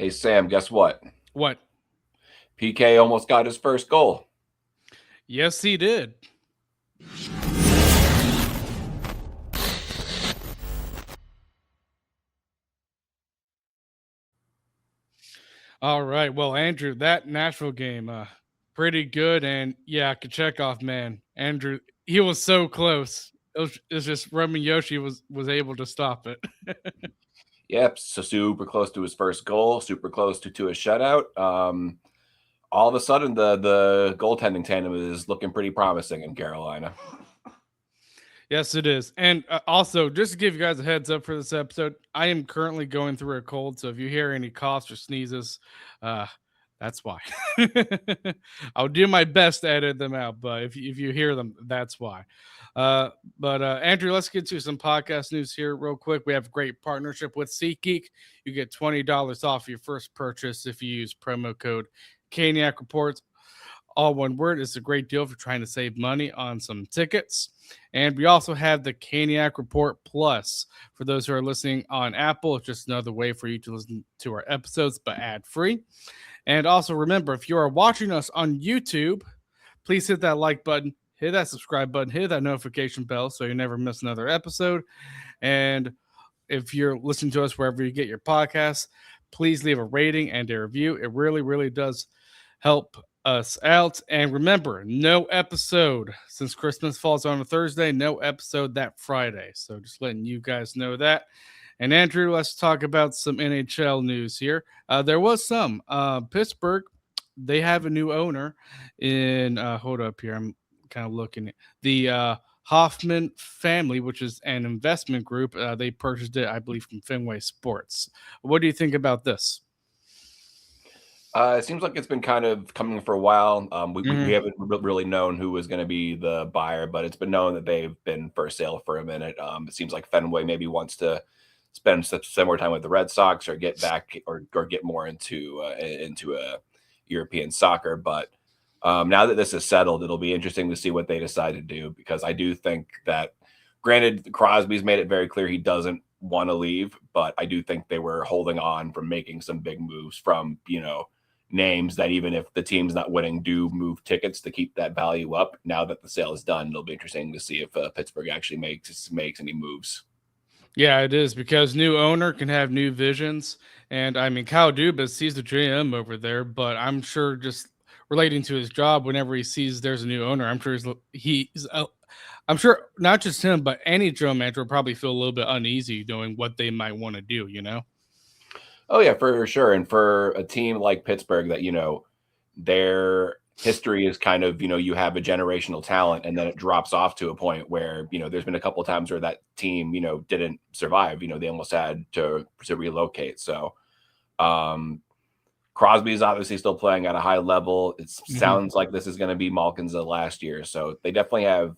Hey, Sam, guess what? What? PK almost got his first goal. Yes, he did. All right. Well, Andrew, that Nashville game, pretty good. And yeah, Kochetkov, man, Andrew, he was so close. It was just Roman Yoshi was able to stop it. Yep, so super close to his first goal, super close to a shutout. All of a sudden, the goaltending tandem is looking pretty promising in Carolina. Yes, it is. And also, just to give you guys a heads up for this episode, I am currently going through a cold. So if you hear any coughs or sneezes, uh, that's why. I'll do my best to edit them out, but if you hear them, that's why. Uh, but Andrew, let's get to some podcast news here real quick. We have a great partnership with SeatGeek. You get $20 off your first purchase if you use promo code Caniac Reports, all one word. It's a great deal for trying to save money on some tickets. And we also have the Caniac Report Plus. For those who are listening on Apple, it's just another way for you to listen to our episodes, but ad free. And also remember, if you are watching us on YouTube, please hit that like button, hit that subscribe button, hit that notification bell so you never miss another episode. And if you're listening to us wherever you get your podcasts, please leave a rating and a review. It really, really does help us out. And remember, no episode since Christmas falls on a Thursday, no episode that Friday. So just letting you guys know that. And Andrew, let's talk about some NHL news here. There was some. Pittsburgh, they have a new owner in, hold up here. I'm kind of looking at the Hoffman family, which is an investment group. They purchased it, I believe, from Fenway Sports. What do you think about this? It seems like it's been kind of coming for a while. We Mm-hmm. haven't really known who was going to be the buyer, but it's been known that they've been for sale for a minute. It seems like Fenway maybe wants to spend some more time with the Red Sox or get back or get more into a European soccer. But now that this is settled, it'll be interesting to see what they decide to do, because I do think that, granted, Crosby's made it very clear he doesn't want to leave, but I do think they were holding on from making some big moves from, names that, even if the team's not winning, do move tickets to keep that value up. Now that the sale is done, it'll be interesting to see if Pittsburgh actually makes any moves. Yeah, it is because new owner can have new visions. And I mean, Kyle Dubas, he's the GM over there, but I'm sure just relating to his job, whenever he sees there's a new owner, I'm sure I'm sure not just him, but any general manager will probably feel a little bit uneasy knowing what they might want to do, you know? Oh yeah, for sure. And for a team like Pittsburgh, that their history is kind of, you have a generational talent, and then it drops off to a point where, there's been a couple of times where that team, didn't survive. They almost had to relocate. So um Crosby is obviously still playing at a high level. It Hmm. sounds like this is going to be Malkin's last year. So they definitely have,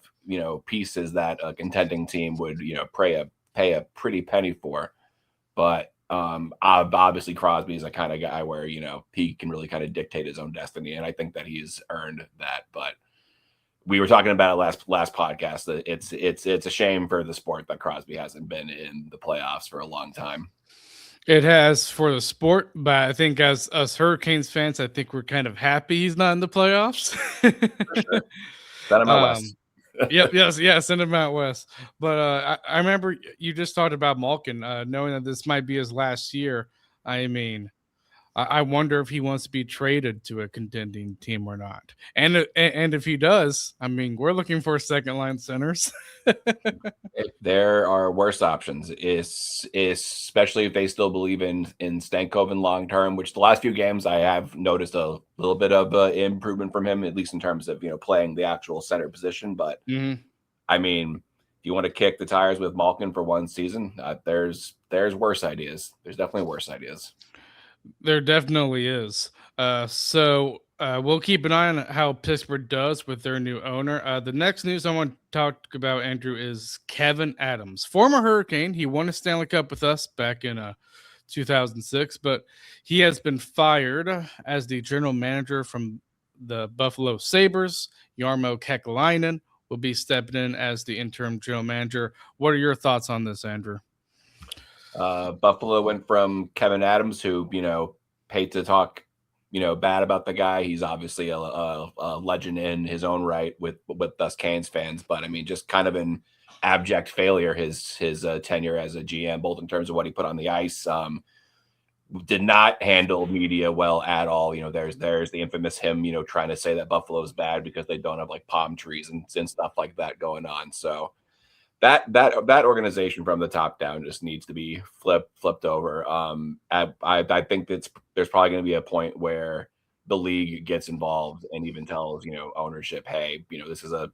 pieces that a contending team would, pay a pretty penny for. But obviously Crosby is a kind of guy where, he can really kind of dictate his own destiny. And I think that he's earned that. But we were talking about it last podcast, that it's a shame for the sport that Crosby hasn't been in the playoffs for a long time. It has for the sport, but I think as us Hurricanes fans, I think we're kind of happy he's not in the playoffs. For sure. Send him out west. um, Yep, yes, yeah, send him out west. But I remember you just talked about Malkin, knowing that this might be his last year. I mean, I wonder if he wants to be traded to a contending team or not. And if he does, I mean, we're looking for second line centers. If there are worse options, is especially if they still believe in Stankoven long term, which the last few games I have noticed a little bit of improvement from him, at least in terms of playing the actual center position. But Mhm. I mean, if you want to kick the tires with Malkin for one season, there's worse ideas. There's definitely worse ideas. There definitely is. We'll keep an eye on how Pittsburgh does with their new owner. The next news I want to talk about, Andrew, is Kevin Adams, former Hurricane. He won a Stanley Cup with us back in 2006, but he has been fired as the general manager from the Buffalo Sabres. Jarmo Kekalainen will be stepping in as the interim general manager. What are your thoughts on this, Andrew? Buffalo went from Kevin Adams, who hate to talk, bad about the guy. He's obviously a legend in his own right with us Canes fans, but I mean, just kind of an abject failure his tenure as a GM, both in terms of what he put on the ice. Did not handle media well at all. There's the infamous him, trying to say that Buffalo's bad because they don't have like palm trees and stuff like that going on. So that organization from the top down just needs to be flipped over. I think there's probably going to be a point where the league gets involved and even tells ownership, hey, this is a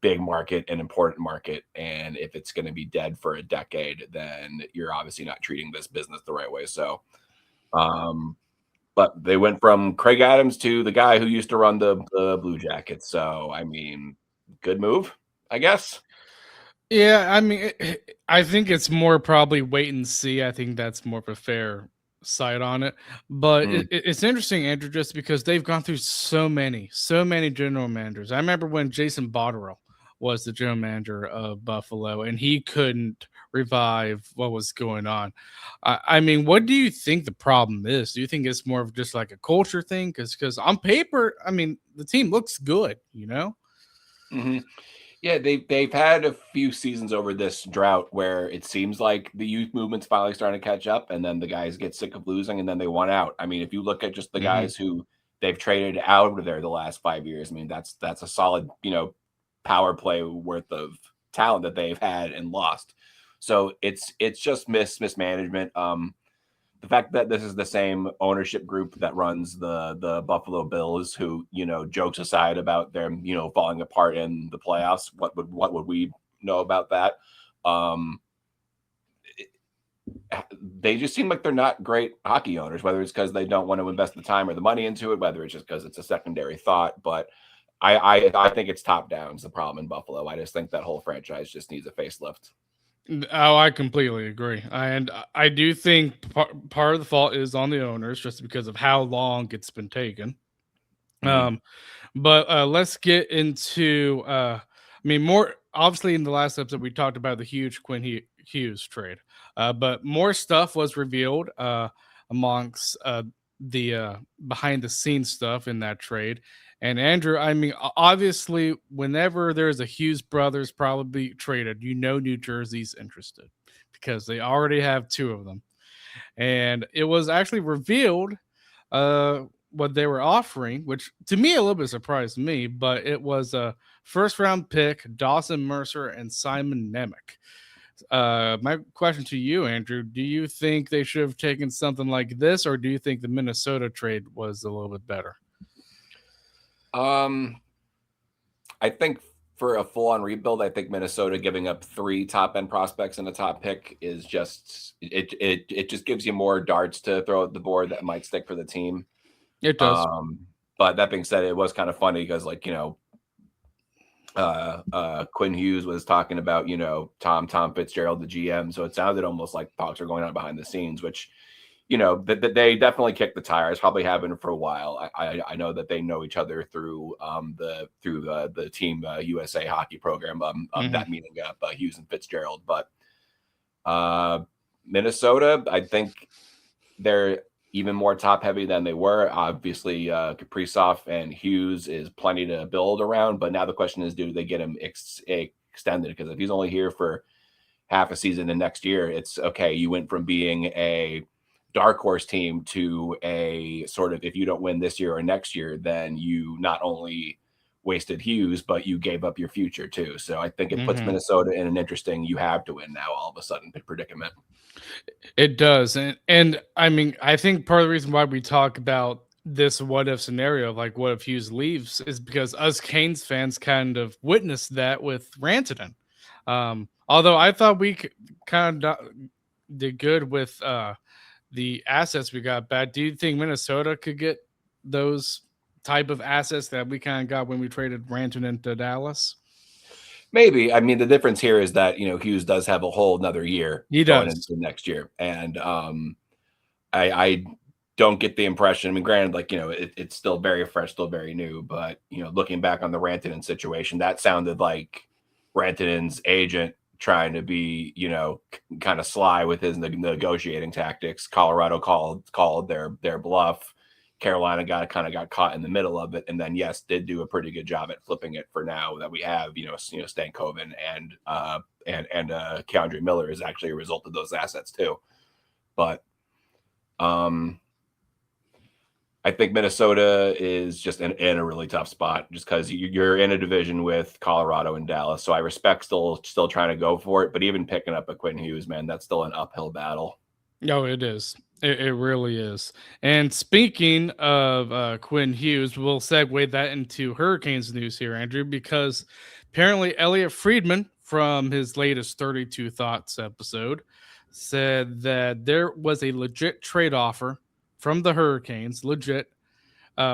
big market, an important market, and if it's going to be dead for a decade, then you're obviously not treating this business the right way. So, but they went from Craig Adams to the guy who used to run the Blue Jackets. So, I mean, good move, I guess. Yeah, I mean, I think it's more probably wait and see. I think that's more of a fair side on it. But it's interesting, Andrew, just because they've gone through so many general managers. I remember when Jason Botterill was the general manager of Buffalo, and he couldn't revive what was going on. I mean, what do you think the problem is? Do you think it's more of just like a culture thing? Because on paper, I mean, the team looks good, Mm-hmm. Yeah, they've had a few seasons over this drought where it seems like the youth movement's finally starting to catch up, and then the guys get sick of losing, and then they want out. I mean, if you look at just the guys who they've traded out of there the last 5 years, I mean, that's a solid, power play worth of talent that they've had and lost. So it's just mismanagement. The fact that this is the same ownership group that runs the Buffalo Bills, who, jokes aside about them, falling apart in the playoffs, what would we know about that? They just seem like they're not great hockey owners, whether it's because they don't want to invest the time or the money into it, whether it's just because it's a secondary thought. But I think it's top down is the problem in Buffalo. I just think that whole franchise just needs a facelift. Oh, I completely agree. And I do think part of the fault is on the owners just because of how long it's been taken. But let's get into, I mean, more obviously in the last episode, we talked about the huge Quinn Hughes trade, but more stuff was revealed amongst the behind the scenes stuff in that trade. And Andrew, I mean, obviously, whenever there's a Hughes brothers probably traded, New Jersey's interested because they already have two of them. And it was actually revealed what they were offering, which to me a little bit surprised me, but it was a first round pick, Dawson Mercer and Simon Nemec. My question to you, Andrew, do you think they should have taken something like this, or do you think the Minnesota trade was a little bit better? I think for a full-on rebuild, I think Minnesota giving up 3 top-end prospects and a top pick is just it just gives you more darts to throw at the board that might stick for the team. It does. But that being said, it was kind of funny because, like, Quinn Hughes was talking about, Tom Fitzgerald, the GM. So it sounded almost like talks are going on behind the scenes, which, that they definitely kicked the tires, probably have been for a while. I know that they know each other through the Team USA hockey program, that meeting up Hughes and Fitzgerald. But Minnesota, I think they're even more top heavy than they were. Obviously, Kaprizov and Hughes is plenty to build around. But now the question is, do they get him extended? Because if he's only here for half a season and next year, it's okay. You went from being a dark horse team to a sort of, if you don't win this year or next year, then you not only wasted Hughes, but you gave up your future too. So I think it puts Minnesota in an interesting, you have to win now all of a sudden predicament. It does. And I mean, I think part of the reason why we talk about this what if scenario, like what if Hughes leaves, is because us Canes fans kind of witnessed that with Rantanen. Although I thought we kind of did good with the assets we got back. Do you think Minnesota could get those type of assets that we kind of got when we traded Rantanen to Dallas? Maybe. I mean, the difference here is that, Hughes does have a whole another year going into next year. And I don't get the impression, I mean, granted, like, it's still very fresh, still very new, but, looking back on the Rantanen situation, that sounded like Rantanen's agent trying to be, kind of sly with his negotiating tactics. Colorado called their bluff. Carolina got caught in the middle of it, and then yes, did do a pretty good job at flipping it. For now that we have Stankoven and Keandre Miller is actually a result of those assets too. But I think Minnesota is just in a really tough spot just because you're in a division with Colorado and Dallas. So I respect still trying to go for it. But even picking up a Quinn Hughes, man, that's still an uphill battle. No, it is. It really is. And speaking of Quinn Hughes, we'll segue that into Hurricanes news here, Andrew, because apparently Elliot Friedman from his latest 32 Thoughts episode said that there was a legit trade offer from the Hurricanes,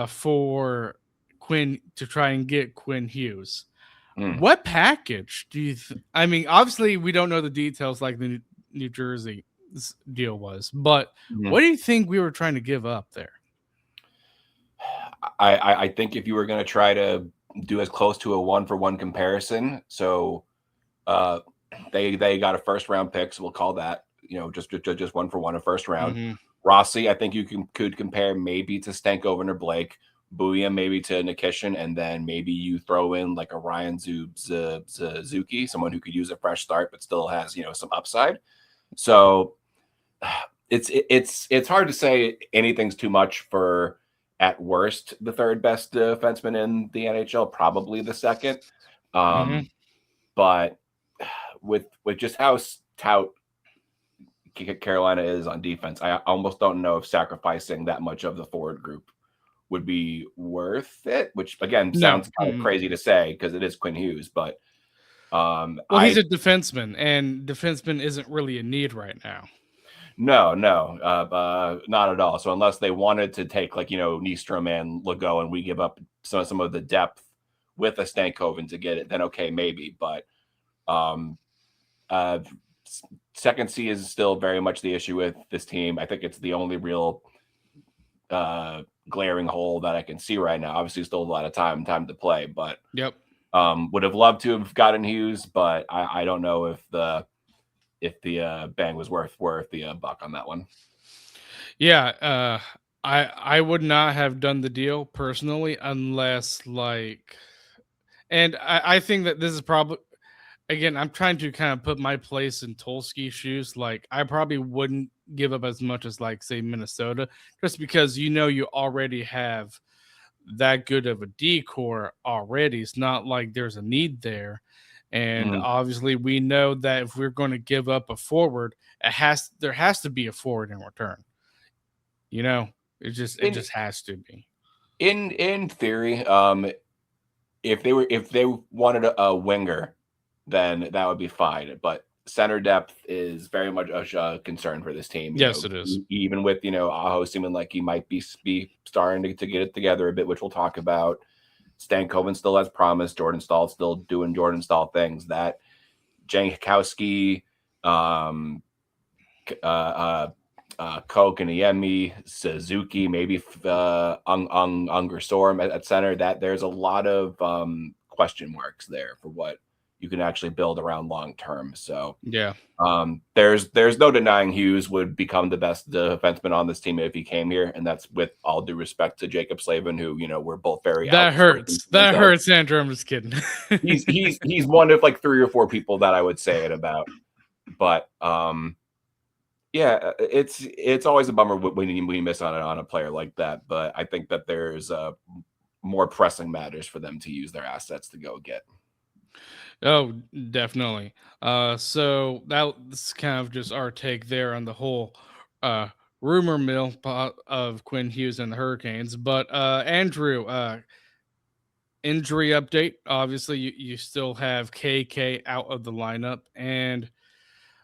for Quinn to try and get Quinn Hughes. What package do you I mean, obviously we don't know the details like the New Jersey deal was, but what do you think we were trying to give up there? I think if you were going to try to do as close to a 1-for-1 comparison, so they got a first round pick, so we'll call that just 1-for-1 a first round. Mm-hmm. Rossi, I think you could compare maybe to Stankoven or Blake. Booyah maybe to Nikishin, and then maybe you throw in like a Ryan Suzuki, someone who could use a fresh start but still has some upside. So it's hard to say anything's too much for, at worst, the third best defenseman in the NHL, probably the second. But with just how stout Carolina is on defense, I almost don't know if sacrificing that much of the forward group would be worth it, which again sounds kind of crazy to say because it is Quinn Hughes, but he's a defenseman, and defenseman isn't really a need right now. No, not at all. So unless they wanted to take Nystrom and Legault, and we give up some of the depth with a Stankoven to get it, then okay, maybe. But second C is still very much the issue with this team. I think it's the only real glaring hole that I can see right now. Obviously, still a lot of time to play, but yep. Would have loved to have gotten Hughes, but I don't know if the bang was worth the buck on that one. Yeah, I would not have done the deal personally unless and I think that this is probably, again, I'm trying to kind of put my place in Tulski's shoes. Like, I probably wouldn't give up as much as say Minnesota, just because you already have that good of a decor already. It's not like there's a need there. And obviously we know that if we're going to give up a forward, there has to be a forward in return. It just has to be. In theory, if they wanted a winger, then that would be fine. But center depth is very much a concern for this team. Yes, it is. Even with Aho seeming like he might be starting to get it together a bit, which we'll talk about. Stankoven still has promise. Jordan Stahl still doing Jordan Stahl things. That Jankowski, Kokaniemi, Suzuki, maybe Unger Storm at center. That there's a lot of question marks there for what you can actually build around long term. So yeah, there's no denying Hughes would become the best defenseman on this team if he came here, and that's with all due respect to Jacob Slavin, who we're both very that hurts. That hurts, Andrew. I'm just kidding. he's one of 3 or 4 people that I would say it about, but yeah, it's always a bummer when you miss on a player like that. But I think that there's more pressing matters for them to use their assets to go get. Oh, definitely. So that's kind of just our take there on the whole rumor mill of Quinn Hughes and the Hurricanes. But Andrew, injury update. Obviously, you still have KK out of the lineup, and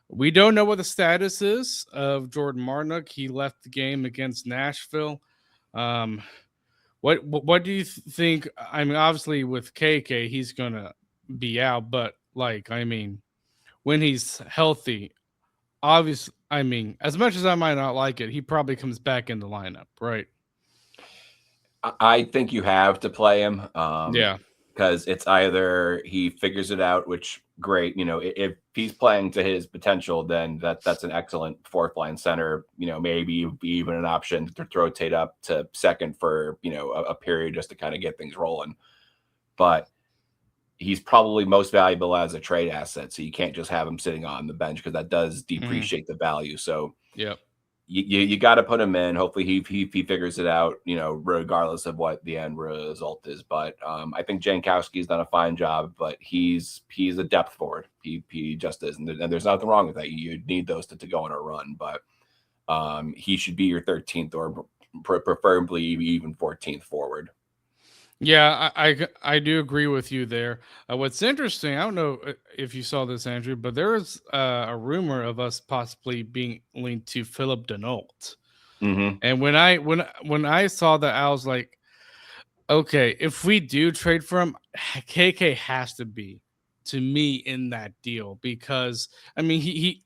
we don't know what the status is of Jordan Martinook. He left the game against Nashville. What do you think? I mean, obviously with KK, he's gonna be out, but when he's healthy, obviously, as much as I might not like it, he probably comes back in the lineup, right? I think you have to play him. Yeah, because it's either he figures it out, which great, if he's playing to his potential, then that's an excellent fourth line center. Maybe be even an option to rotate up to second for a period just to kind of get things rolling. But he's probably most valuable as a trade asset, so you can't just have him sitting on the bench because that does depreciate the value. So Yep. you got to put him in. Hopefully he figures it out, regardless of what the end result is. But I think Jankowski's done a fine job, but he's a depth forward. He just is, and there's nothing wrong with that. You need those to go on a run, but he should be your 13th or preferably even 14th forward. Yeah, I do agree with you there. What's interesting, I don't know if you saw this, Andrew, but there is a rumor of us possibly being linked to Philip Denault. Mm-hmm. And when I saw that, I was like, okay, if we do trade for him, KK has to be, to me, in that deal, because I mean he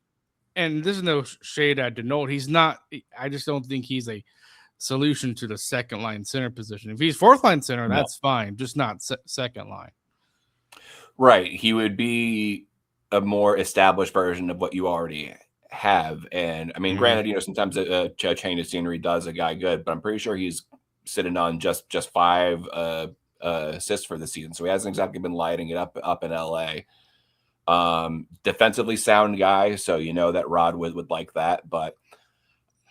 and there's no shade at Denault. He's not. I just don't think he's a solution to the second line center position. If he's fourth line center, No. that's fine, just not second line. Right. He would be a more established version of what you already have. And I mean, granted, sometimes a change of scenery does a guy good, but I'm pretty sure he's sitting on just 5 assists for the season. So he hasn't exactly been lighting it up in LA. Defensively sound guy. So that Rod would like that. But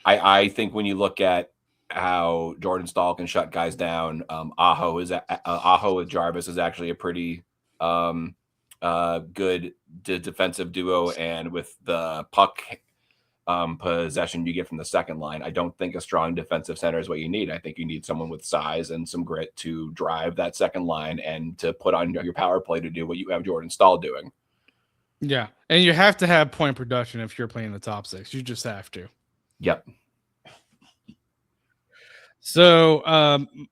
I think when you look at how Jordan Stahl can shut guys down, Aho with Jarvis is actually a pretty good defensive duo, and with the puck possession you get from the second line, I don't think a strong defensive center is what you need. I think you need someone with size and some grit to drive that second line and to put on your power play to do what you have Jordan Stahl doing. Yeah, and you have to have point production if you're playing the top six. You just have to. Yep. So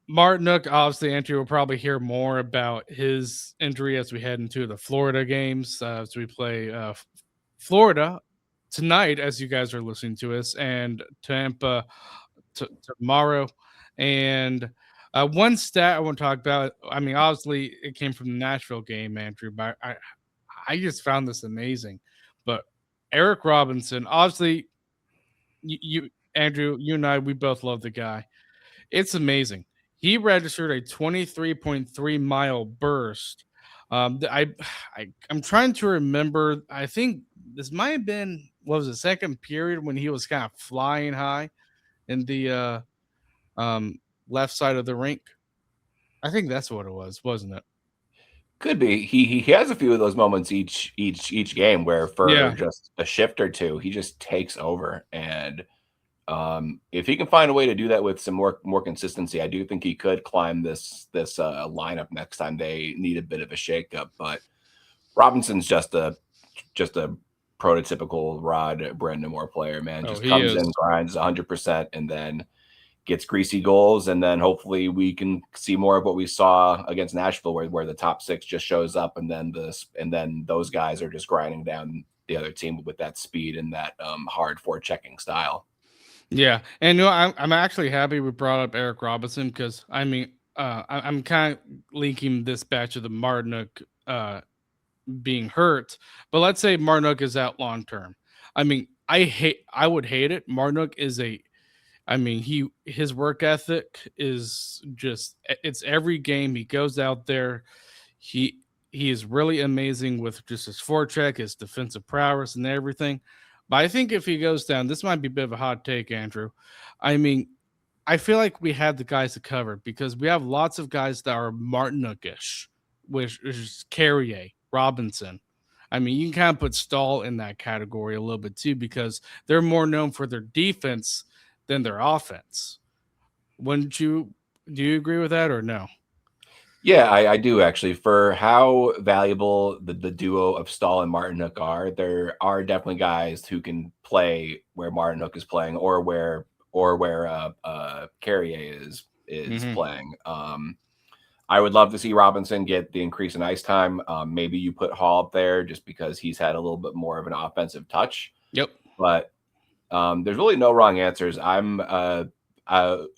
Martinook, obviously, Andrew will probably hear more about his injury as we head into the Florida games. As we play Florida tonight, as you guys are listening to us, and Tampa tomorrow. And one stat I want to talk about. I mean, obviously, it came from the Nashville game, Andrew. But I just found this amazing. But Eric Robinson, obviously, you Andrew, you and I, we both love the guy. It's amazing. He registered a 23.3 mile burst. I'm trying to remember. I think this might have been, what was the second period when he was kind of flying high in the left side of the rink. I think that's what it was, wasn't it? Could be. He has a few of those moments each game where for just a shift or two he just takes over, and if he can find a way to do that with some more consistency, I do think he could climb this lineup next time they need a bit of a shakeup. But Robinson's just a prototypical Rod Brandamore player, man. Just comes in, grinds 100%, and then gets greasy goals. And then hopefully we can see more of what we saw against Nashville, where the top six just shows up, and then those guys are just grinding down the other team with that speed and that hard forechecking style. Yeah, and I'm actually happy we brought up Eric Robinson, because I mean, I'm kind of linking this back to the Martinook being hurt. But let's say Martinook is out long term. I mean, I would hate it. Martinook is his work ethic is just, it's every game he goes out there. He is really amazing with just his forecheck, his defensive prowess, and everything. But I think if he goes down, this might be a bit of a hot take, Andrew. I mean, I feel like we have the guys to cover, because we have lots of guys that are Martinookish, which is Carrier, Robinson. I mean, you can kind of put Stahl in that category a little bit too, because they're more known for their defense than their offense. Do you agree with that or no? Yeah, I do actually. For how valuable the duo of Stahl and Martinook are, there are definitely guys who can play where Martinook is playing, or where Carrier is playing. I would love to see Robinson get the increase in ice time. Maybe you put Hall up there just because he's had a little bit more of an offensive touch. Yep. But there's really no wrong answers. I'm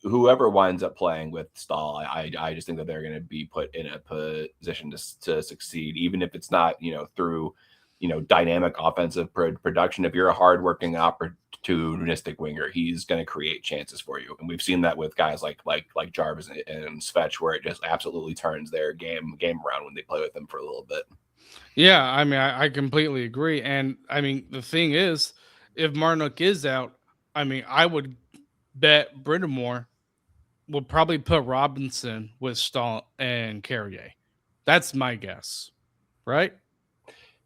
whoever winds up playing with Stahl, I just think that they're going to be put in a position to succeed, even if it's not, through, dynamic offensive production. If you're a hardworking opportunistic winger, he's going to create chances for you. And we've seen that with guys like Jarvis and Svech, where it just absolutely turns their game around when they play with him for a little bit. Yeah, I mean, I completely agree. And I mean, the thing is, if Marnook is out, I mean, I would bet Brittamore will probably put Robinson with Stahl and Carrier. That's my guess, right?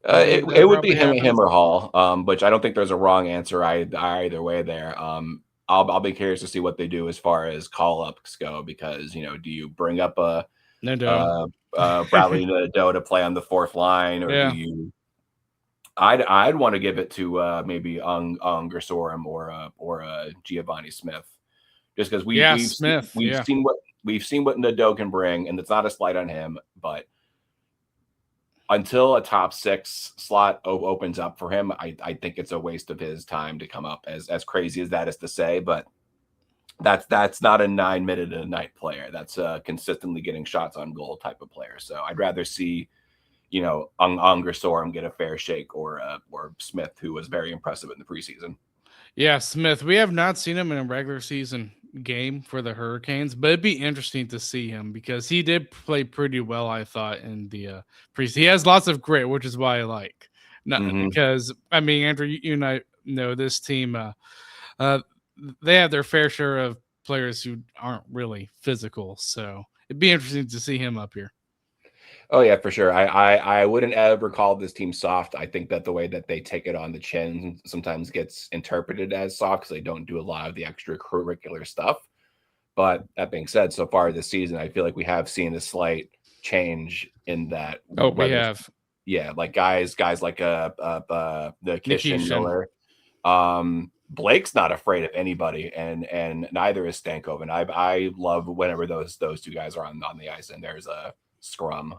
You think It that would be probably him happens? or Hall, which I don't think there's a wrong answer either way there. I'll be curious to see what they do as far as call ups go, because do you bring up No. Bradley Nadeau to play on the fourth line, or do Yeah. you? I'd want to give it to maybe Gersorum or Giovanni Smith, just because Yeah, Smith. Yeah. we've seen what Nadeau can bring, and it's not a slight on him, but until a top six slot opens up for him, I think it's a waste of his time to come up, as crazy as that is to say, but that's not a 9 minute a night player. That's a consistently getting shots on goal type of player. So I'd rather see, Unger Sorum get a fair shake, or Smith, who was very impressive in the preseason. Yeah, Smith. We have not seen him in a regular season game for the Hurricanes, but it'd be interesting to see him because he did play pretty well, I thought, in the preseason. He has lots of grit, which is why I like. Not Mm-hmm. because I mean, Andrew, you and I know this team. Uh, they have their fair share of players who aren't really physical, so it'd be interesting to see him up here. Oh yeah, for sure. I wouldn't ever call this team soft. I think that the way that they take it on the chin sometimes gets interpreted as soft, because they don't do a lot of the extracurricular stuff. But that being said, so far this season, I feel like we have seen a slight change in that. Oh, we Whether, have yeah, like guys like the Kishin Nikishin. Miller, Blake's not afraid of anybody, and neither is Stankov. And I love whenever those two guys are on the ice and there's a scrum.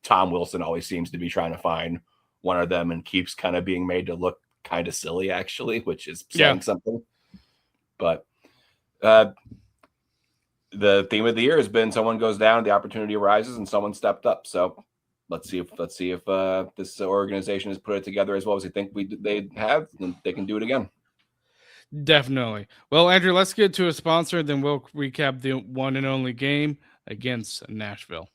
Tom Wilson always seems to be trying to find one of them and keeps kind of being made to look kind of silly, actually, which is saying something. But the theme of the year has been someone goes down, the opportunity arises, and someone stepped up. So let's see if this organization has put it together as well as they think they have, and they can do it again. Definitely. Well, Andrew, let's get to a sponsor, then we'll recap the one and only game against Nashville.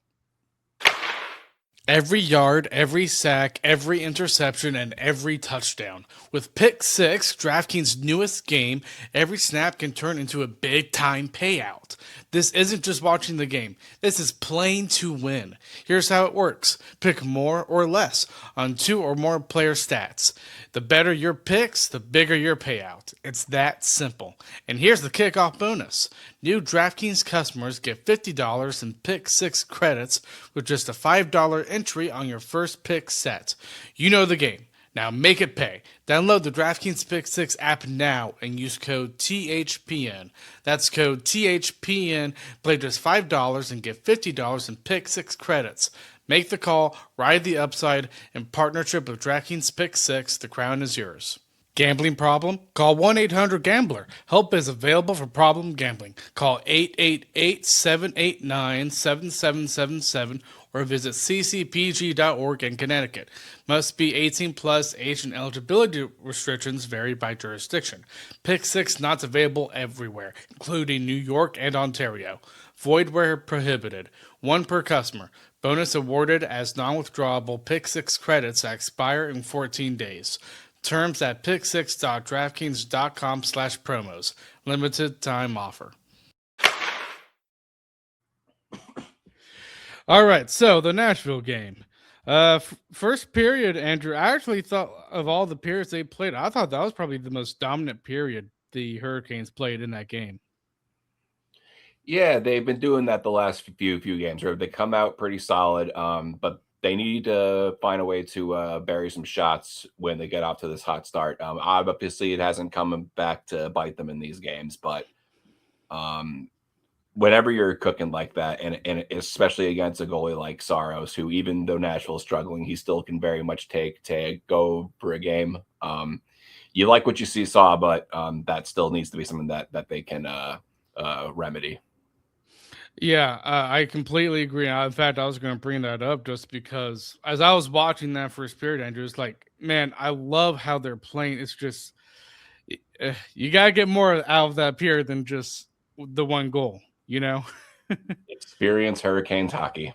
Every yard, every sack, every interception, and every touchdown. With Pick 6, DraftKings' newest game, every snap can turn into a big-time payout. This isn't just watching the game. This is playing to win. Here's how it works. Pick more or less on 2 or more player stats. The better your picks, the bigger your payout. It's that simple. And here's the kickoff bonus. New DraftKings customers get $50 in Pick 6 credits with just a $5 entry on your first pick set. You know the game. Now make it pay. Download the DraftKings Pick 6 app now and use code THPN. That's code THPN. Play just $5 and get $50 in Pick 6 credits. Make the call, ride the upside. In partnership with DraftKings Pick 6, the crown is yours. Gambling problem? Call 1-800-GAMBLER. Help is available for problem gambling. Call 888-789-7777 or visit ccpg.org in Connecticut. Must be 18 plus, age and eligibility restrictions vary by jurisdiction. Pick 6 not available everywhere, including New York and Ontario. Void where prohibited. 1 per customer. Bonus awarded as non-withdrawable Pick 6 credits that expire in 14 days. Terms at pick6.draftkings.com/promos. Limited time offer. All right, so the Nashville game. First period, Andrew, I actually thought of all the periods they played, I thought that was probably the most dominant period the Hurricanes played in that game. Yeah, they've been doing that the last few games, where they come out pretty solid, but they need to find a way to bury some shots when they get off to this hot start. Obviously, it hasn't come back to bite them in these games, but whenever you're cooking like that, and especially against a goalie like Saros, who, even though Nashville is struggling, he still can very much take go for a game. You like what you saw, but that still needs to be something that they can remedy. Yeah, I completely agree. In fact, I was going to bring that up just because as I was watching that first period, Andrew, it's like, man, I love how they're playing. It's just you gotta get more out of that period than just the one goal. You know. Experience Hurricanes hockey.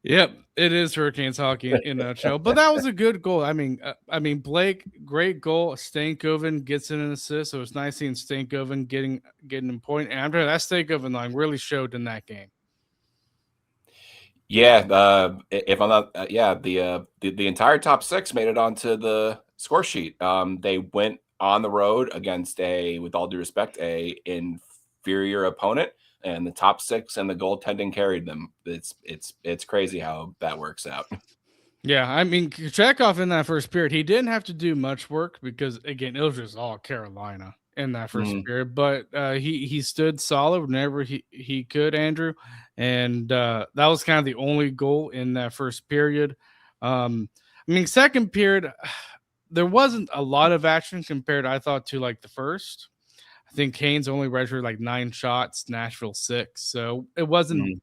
Yep, it is Hurricanes hockey in a nutshell. But that was a good goal. I mean, Blake, great goal. Stankoven gets in an assist, so it's nice seeing Stankoven getting a point. And after that, Stankoven line really showed in that game. Yeah, if I'm not, yeah, the entire top six made it onto the score sheet. They went on the road against with all due respect, a inferior opponent, and the top six and the goaltending carried them. It's crazy how that works out. Yeah, I mean, Kochetkov in that first period, he didn't have to do much work because again, it was just all Carolina in that first Mhm. period. But he stood solid whenever he could, Andrew, and that was kind of the only goal in that first period. I mean, second period, there wasn't a lot of action compared, I thought, to like the first. I think Canes only redshirted like 9 shots, Nashville 6, so it wasn't Mhm.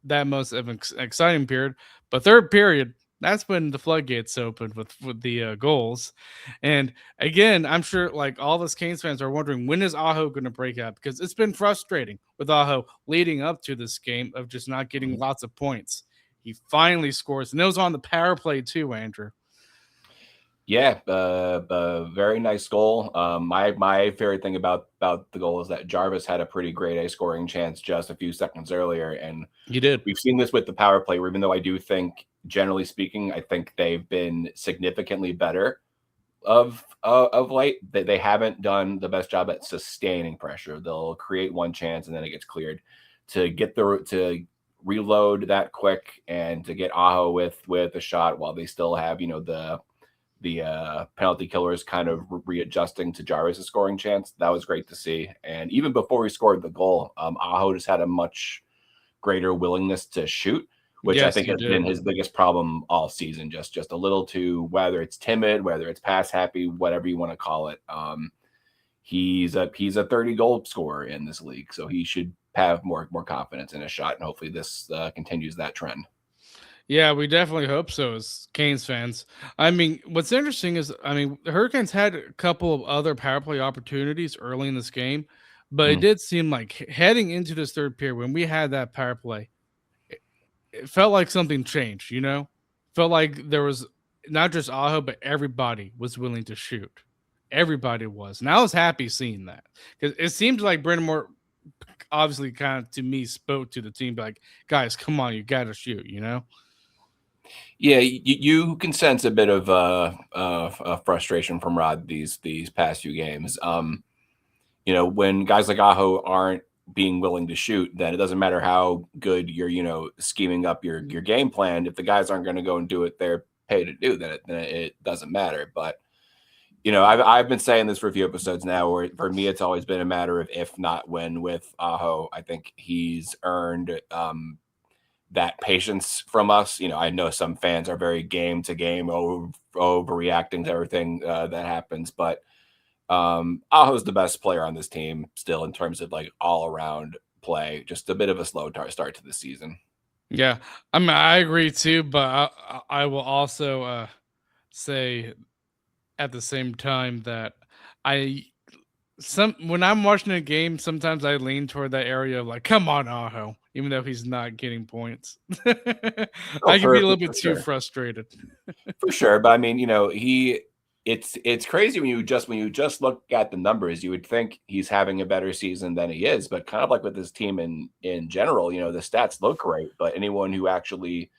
that most of an exciting period. But third period, that's when the floodgates opened with the goals. And again, I'm sure like all of us Canes fans are wondering when is Aho going to break out because it's been frustrating with Aho leading up to this game of just not getting lots of points. He finally scores, and it was on the power play too, Andrew. Yeah, very nice goal. My favorite thing about the goal is that Jarvis had a pretty great A scoring chance just a few seconds earlier, and You did. we've seen this with the power play. Even though I do think, generally speaking, I think they've been significantly better of late. They haven't done the best job at sustaining pressure. They'll create one chance and then it gets cleared. To reload that quick and to get Aho with a shot while they still have the penalty killers kind of readjusting to Jarvis' scoring chance. That was great to see. And even before he scored the goal, Aho just had a much greater willingness to shoot, which I Yes, think he has been did. his biggest problem all season. Just a little too, whether it's timid, whether it's pass happy, whatever you want to call it. He's a 30 goal scorer in this league, so he should have more confidence in his shot, and hopefully this continues that trend. Yeah, we definitely hope so as Canes fans. I mean, what's interesting is, I mean, the Hurricanes had a couple of other power play opportunities early in this game, but it Mm. did seem like heading into this third period when we had that power play, it felt like something changed, you know? Felt like there was not just Aho, but everybody was willing to shoot. Everybody was. And I was happy seeing that because it seemed like Brendan Moore obviously kind of to me spoke to the team like, guys, come on, you got to shoot, you know? Yeah, you can sense a bit of frustration from Rod these past few games. When guys like Aho aren't being willing to shoot, then it doesn't matter how good you're, scheming up your game plan. If the guys aren't going to go and do it, they're paid to do, then it doesn't matter. But I've been saying this for a few episodes now, where for me it's always been a matter of if not when with Aho. I think he's earned that patience from us. I know some fans are very game to game overreacting to everything that happens, but Aho's the best player on this team still in terms of like all around play. Just a bit of a slow start to the season. Yeah, I mean, I agree too, but I will also say at the same time that I some when I'm watching a game, sometimes I lean toward that area of like, come on, Aho, even though he's not getting points. Oh, I can be a little bit for too sure. frustrated. For sure, but I mean, it's crazy when you just look at the numbers, you would think he's having a better season than he is, but kind of like with his team in general, the stats look great, but anyone who actually,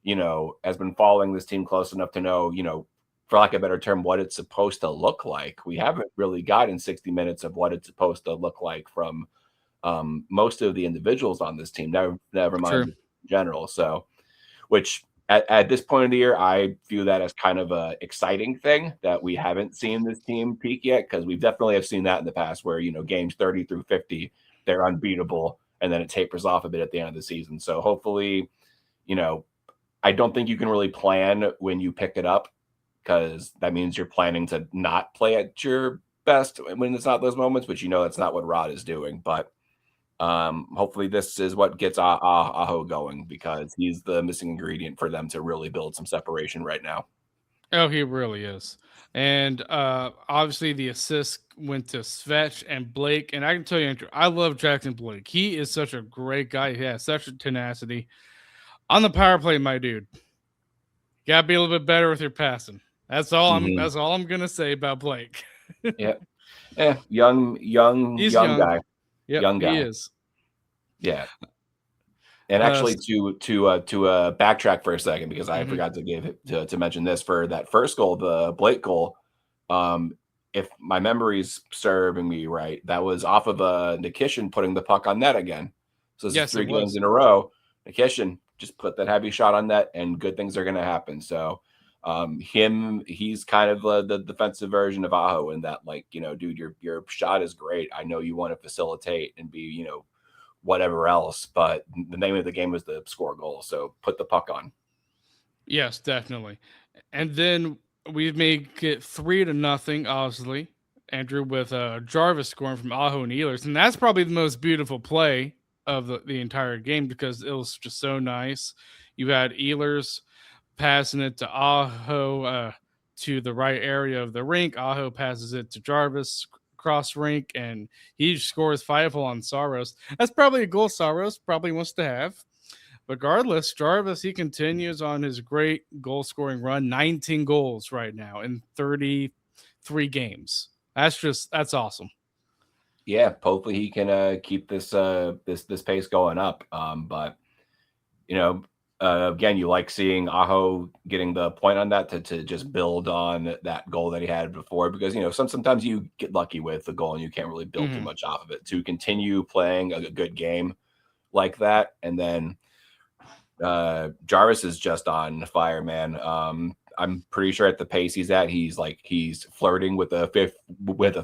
has been following this team close enough to know, for lack of a better term, what it's supposed to look like. We haven't really gotten 60 minutes of what it's supposed to look like from most of the individuals on this team, never mind Sure. in general. So which at this point of the year, I view that as kind of a exciting thing that we haven't seen this team peak yet, because we definitely have seen that in the past where, games 30 through 50, they're unbeatable, and then it tapers off a bit at the end of the season. So hopefully, you know, I don't think you can really plan when you pick it up, because that means you're planning to not play at your best when it's not those moments, which that's not what Rod is doing. But Hopefully this is what gets Aho going, because he's the missing ingredient for them to really build some separation right now. Oh, he really is. And obviously the assist went to Svetch and Blake. And I can tell you, Andrew, I love Jackson Blake. He is such a great guy. He has such a tenacity. On the power play, my dude, gotta be a little bit better with your passing. Mhm. That's all I'm gonna say about Blake. Yeah. Yeah. He's Young young. guy. Yep, Young he guy. is. Yeah. And Uh, actually, to backtrack for a second, because I mhm. forgot to give it to mention this for that first goal, the Blake goal. Um, if my memory's serving me right, that was off of Nikishin putting the puck on net again. So this is Yes, it 3 games was. in a row. Nikishin just put that heavy shot on net, and good things are going to happen. So he's kind of the defensive version of Aho, in that, like, dude, your shot is great. I know you want to facilitate and be, whatever else, but the name of the game is to score goals. So put the puck on. Yes, definitely. And then we make it 3-0, obviously. Andrew, with Jarvis scoring from Aho and Ehlers. And that's probably the most beautiful play of the entire game, because it was just so nice. You had Ehlers passing it to Aho to the right area of the rink. Aho passes it to Jarvis cross rink, and he scores 5 on Saros. That's probably a goal Saros probably wants to have. Regardless, Jarvis, he continues on his great goal scoring run, 19 goals right now in 33 games. That's awesome. Yeah, hopefully he can keep this pace going up. But you know, again, you like seeing Aho getting the point on that to just build on that goal that he had before, because sometimes you get lucky with the goal and you can't really build too Hmm. much off of it. To continue playing a good game like that, and then Jarvis is just on fire, man. I'm pretty sure at the pace he's at, he's flirting with a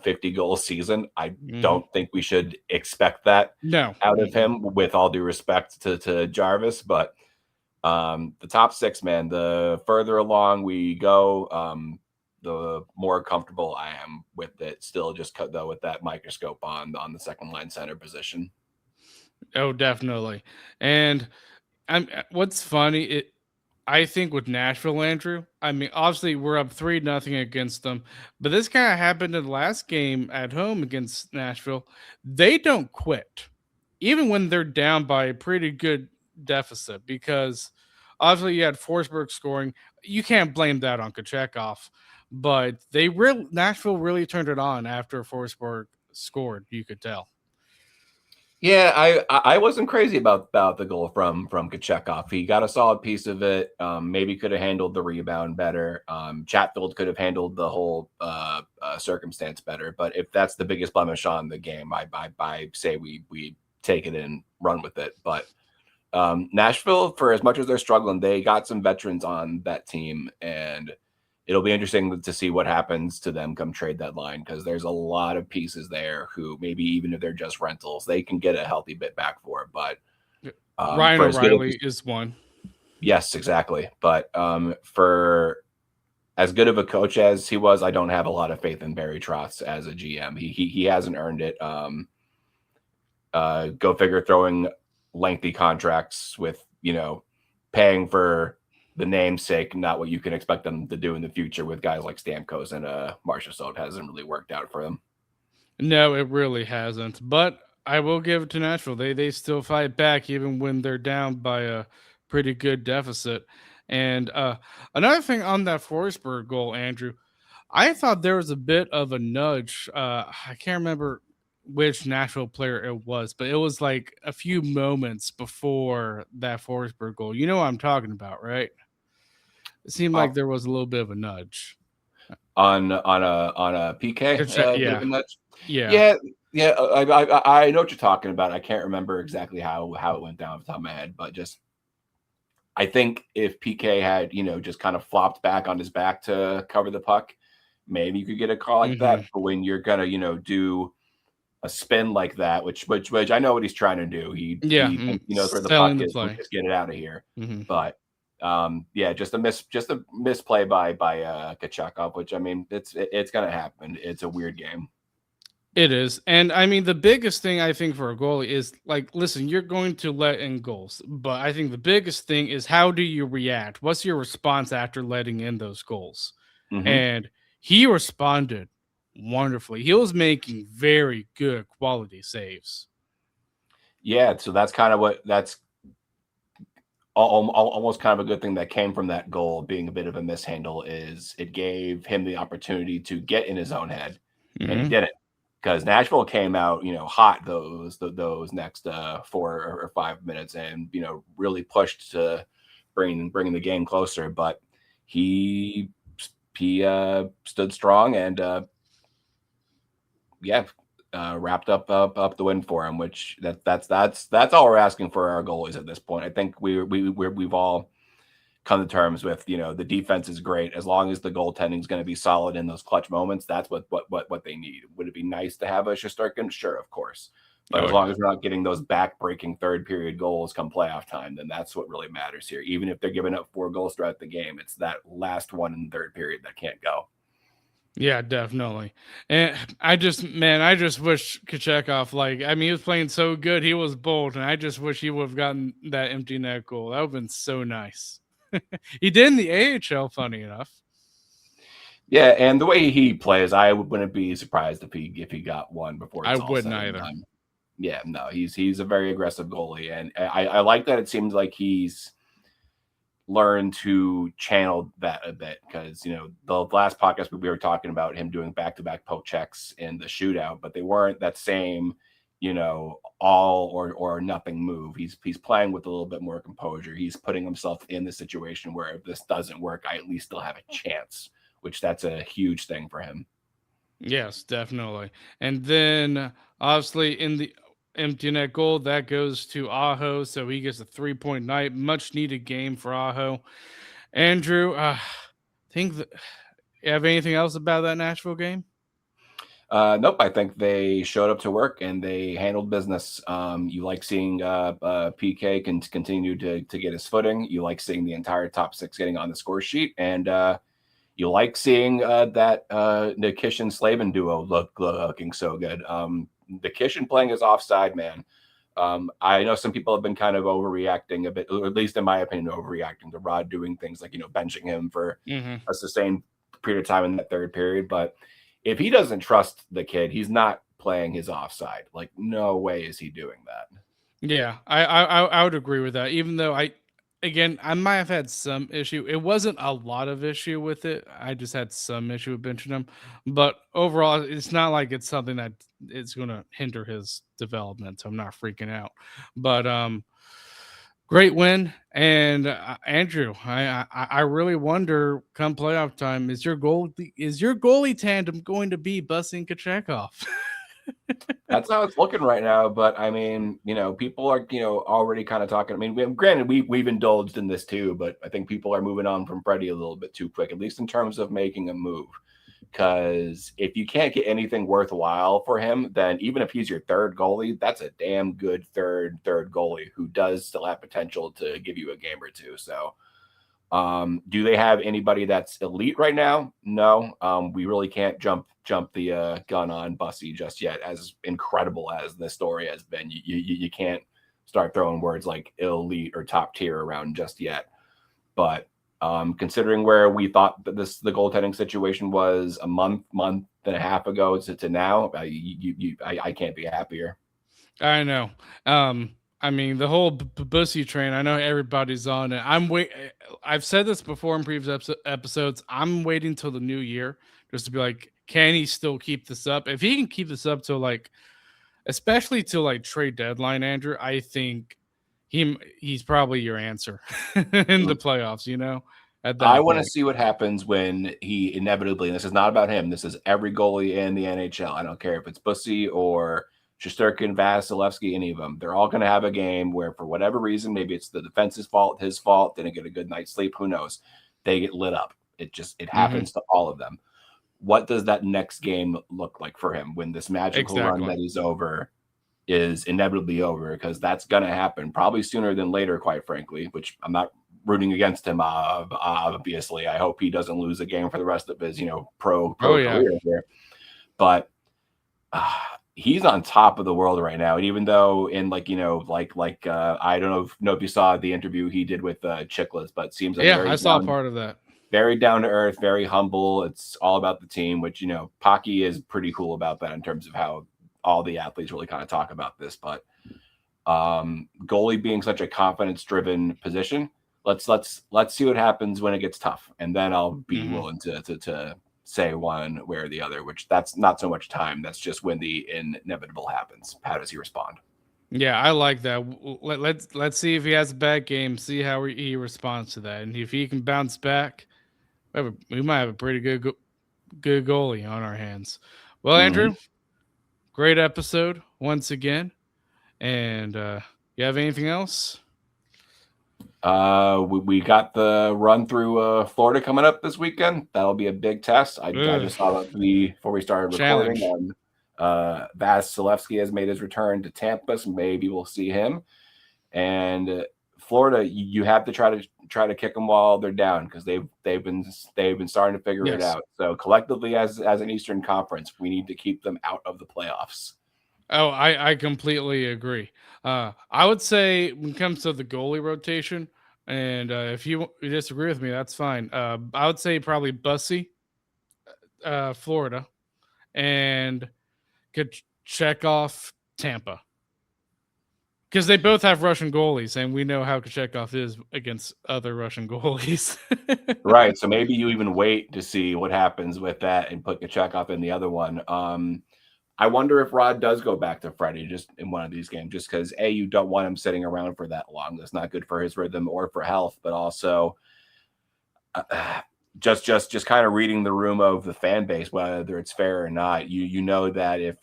50 goal season. I Hmm. don't think we should expect that No. out of Mm-mm. him, with all due respect to Jarvis. But the top six, man, the further along we go, the more comfortable I am with it. Still, just cut though with that microscope on the second line center position. Oh, definitely. And what's funny, I think with Nashville, Andrew, I mean, obviously we're up 3-0 against them, but this kind of happened in the last game at home against Nashville. They don't quit, even when they're down by a pretty good deficit, because obviously you had Forsberg scoring. You can't blame that on Kochetkov, but Nashville really turned it on after Forsberg scored. You could tell. Yeah, I wasn't crazy about the goal from Kochetkov. He got a solid piece of it. Maybe could have handled the rebound better. Chatfield could have handled the whole circumstance better. But if that's the biggest blemish on the game, I say we take it and run with it. But Nashville, for as much as they're struggling, they got some veterans on that team, and it'll be interesting to see what happens to them come trade deadline, because there's a lot of pieces there who, maybe even if they're just rentals, they can get a healthy bit back for it. But Ryan for as good of O'Reilly is one. yes, exactly. But for as good of a coach as he was, I don't have a lot of faith in Barry Trotz as a GM. He hasn't earned it. Go figure, throwing lengthy contracts with, paying for the namesake, not what you can expect them to do in the future with guys like Stamkos and Marchessault, hasn't really worked out for them. No, it really hasn't. But I will give it to Nashville. They still fight back even when they're down by a pretty good deficit. And another thing on that Forsberg goal, Andrew, I thought there was a bit of a nudge. I can't remember which Nashville player it was, but it was like a few moments before that Forsberg goal. You know what I'm talking about, right? It seemed like Off there was a little bit of a nudge. on a PK, bit of Yeah, a nudge. yeah. Yeah, yeah. I know what you're talking about. I can't remember exactly how it went down off the top of my head, but just I think if PK had, just kind of flopped back on his back to cover the puck, maybe you could get a call like Hmm. that. But when you're gonna, do a spin like that, which I know what he's trying to do. Yeah, He thinks he knows where the puck selling the is. We'll play. just get it out of here. Hmm. But yeah, just a misplay by Kochetkov, which, I mean, it's gonna happen. It's a weird game. It is. And I mean, the biggest thing I think for a goalie is like, listen, you're going to let in goals. But I think the biggest thing is how do you react? What's your response after letting in those goals? Hmm. And he responded wonderfully. He was making very good quality saves. Yeah, so that's almost kind of a good thing that came from that goal being a bit of a mishandle is it gave him the opportunity to get in his own head, and he Hmm. didn't because Nashville came out hot those next 4 or 5 minutes and really pushed to bringing the game closer, but he he stood strong and yeah, wrapped up the win for him. Which that's all we're asking for our goalies at this point. I think we've all come to terms with the defense is great as long as the goaltending is going to be solid in those clutch moments. That's what they need. Would it be nice to have a Shesterkin? Sure, of course. But Oh, as long yeah. as we're not getting those back-breaking third period goals come playoff time, then that's what really matters here. Even if they're giving up 4 goals throughout the game, it's that last one in the third period that can't go. Yeah, definitely. And I just wish Kochetkov, like, I mean, he was playing so good. He was bold. And I just wish he would have gotten that empty net goal. That would have been so nice. He did in the AHL, funny enough. Yeah, and the way he plays, I wouldn't be surprised if he got one before I it's all wouldn't said and either. done. Yeah, no, he's a very aggressive goalie, and I like that. It seems like he's learned to channel that a bit because the last podcast we were talking about him doing back-to-back poke checks in the shootout, but they weren't that same all or nothing move. He's playing with a little bit more composure. He's putting himself in the situation where if this doesn't work, I at least still have a chance, which that's a huge thing for him. Yes, definitely. And then obviously in the empty net goal, that goes to Aho. So he gets a 3-point night. Much needed game for Aho. Andrew, think that you have anything else about that Nashville game? Nope, I think they showed up to work and they handled business. You like seeing PK continue to get his footing. You like seeing the entire top six getting on the score sheet, and you like seeing that Nikishin Slavin duo looking so good. Nikishin playing his offside man. I know some people have been kind of overreacting a bit, or at least in my opinion, overreacting to Rod doing things like benching him for Hmm. a sustained period of time in that third period. But if he doesn't trust the kid, he's not playing his offside. Like, no way is he doing that. Yeah, I would agree with that. Even though I might have had some issue. It wasn't a lot of issue with it. I just had some issue with benching him. But overall, it's not like it's something that it's going to hinder his development. So I'm not freaking out. But great win, and Andrew, I really wonder come playoff time is your goalie tandem going to be Bussing Kochetkov? That's how it's looking right now. But I mean, people are, already kind of talking. I mean, granted, we've indulged in this too, but I think people are moving on from Freddie a little bit too quick, at least in terms of making a move. Because if you can't get anything worthwhile for him, then even if he's your third goalie, that's a damn good third goalie who does still have potential to give you a game or two. So do they have anybody that's elite right now? No. We really can't jump the gun on Bussy just yet. As incredible as this story has been, you can't start throwing words like elite or top tier around just yet. But considering where we thought that the goaltending situation was a month and a half ago to now, I can't be happier. I know. I mean, the whole Bussy train. I know everybody's on it. I've said this before in previous episodes. I'm waiting till the new year just to be like, can he still keep this up? If he can keep this up till like, especially till like trade deadline, Andrew, I think he's probably your answer in the playoffs. At I that want to point. see what happens when he inevitably, and this is not about him, this is every goalie in the NHL. I don't care if it's Bussy or Shesterkin, Vasilevsky, any of them. They're all going to have a game where, for whatever reason, maybe it's the defense's fault, his fault, didn't get a good night's sleep, who knows? They get lit up. It Hmm. happens to all of them. What does that next game look like for him when this magical run Exactly. that is over is inevitably over? Because that's going to happen probably sooner than later, quite frankly, which I'm not rooting against him. Obviously, I hope he doesn't lose a game for the rest of his, Oh pro yeah. career here. But He's on top of the world right now. And even though in I don't know if you saw the interview he did with Chicklets, but seems like a Yeah, I saw part of that. very down to earth, very humble. It's all about the team, which Pocky is pretty cool about that in terms of how all the athletes really kind of talk about this. But goalie being such a confidence driven position, let's see what happens when it gets tough, and then I'll be willing to say one way or the other, which that's not so much time. That's just when the inevitable happens. How does he respond? Yeah, I like that. Let's see if he has a bad game, see how he responds to that. And if he can bounce back, we might have a pretty good goalie on our hands. Well, Andrew, great episode once again. And you have anything else? We got the run through Florida coming up this weekend. That'll be a big test. I just saw that before we started recording. Vasilevsky has made his return to Tampa, so maybe we'll see him. And Florida, you have to try to kick them while they're down, because they've been starting to figure it out. So collectively, as an Eastern Conference, we need to keep them out of the playoffs. Oh, I completely agree. I would say when it comes to the goalie rotation, and if you disagree with me, that's fine. I would say probably Bussy, Florida, and Kochetkov, Tampa. Because they both have Russian goalies, and we know how Kochetkov is against other Russian goalies. Right. So maybe you even wait to see what happens with that and put Kochetkov in the other one. I wonder if Rod does go back to Freddie just in one of these games, just because you don't want him sitting around for that long. That's not good for his rhythm or for health, but also just kind of reading the room of the fan base, whether it's fair or not. You know that if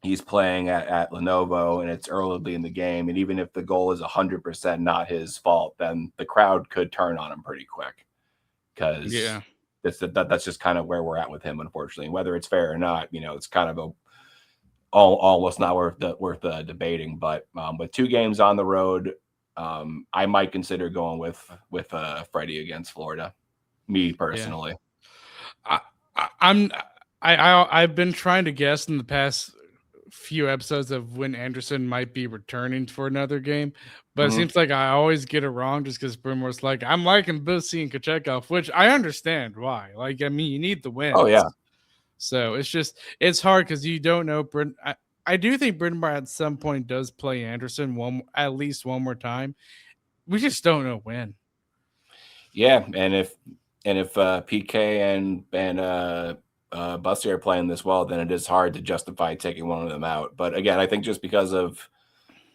he's playing at Lenovo and it's early in the game, and even if the goal is 100% not his fault, then the crowd could turn on him pretty quick, because that's just kind of where we're at with him, unfortunately. Whether it's fair or not, it's kind of almost not worth debating. But with 2 games on the road, I might consider going with Freddie against Florida. Me personally, I've been trying to guess in the past few episodes of when Anderson might be returning for another game, but it seems like I always get it wrong just because Brimore's like, I'm liking Bussy and Kochetkov, which I understand why. Like, I mean, you need the wins. Oh yeah. So it's hard because you don't know. I do think Brind'Amour at some point does play Anderson at least one more time. We just don't know when. Yeah, and if PK and Bussy are playing this well, then it is hard to justify taking one of them out. But again, I think just because of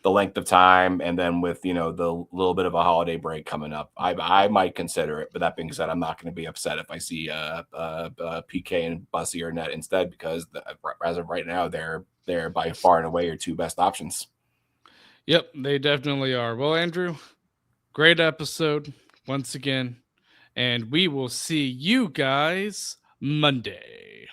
the length of time, and then with the little bit of a holiday break coming up, I might consider it. But that being said, I'm not going to be upset if I see PK and Bussy or net instead, because as of right now, they're by far and away your 2 best options. Yep, they definitely are. Well, Andrew, great episode once again, and we will see you guys Monday.